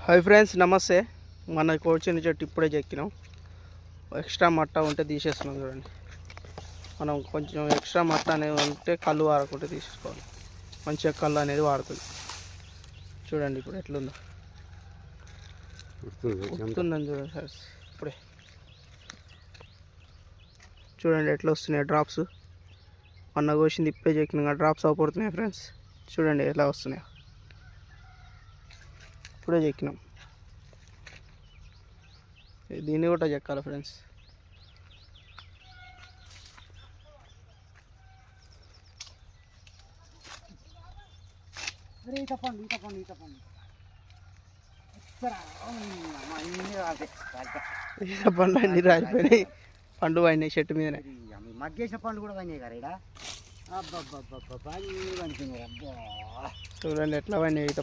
Hi friends, నమస్తే. మన కోచిన చెట్టు ఇప్పుడే చెక్కినాం. ఎక్స్ట్రా మట్ట ఉంటే తీసేస్తున్నాం. చూడండి, మనం కొంచెం ఎక్స్ట్రా మట్ట అనేది ఉంటే కళ్ళు వాడకుంటే తీసేసుకోవాలి. మంచిగా కళ్ళు అనేది వాడుతుంది. చూడండి ఇప్పుడు ఎట్లుందో ఉడుతుందని చూడండి ఫ్రెండ్స్. ఇప్పుడే చూడండి ఎట్లా వస్తున్నాయి డ్రాప్స్. మొన్న కోసింది ఇప్పుడే చెక్కినాం, డ్రాప్స్ అవపడుతున్నాయి ఫ్రెండ్స్. చూడండి ఎలా వస్తున్నాయి. ఇప్పుడే చెక్కినాం. దీన్ని కూడా చెక్కాలి ఫ్రెండ్స్. ఈత పండ్లు అన్ని రాలిపోయినాయి. పండు పడినాయి చెట్టు మీదనే. మగ్గేసిన పండ్లు కూడా పడినాయి కదా. చూడండి ఎట్లా పడినాయి ఈత పండ్లు.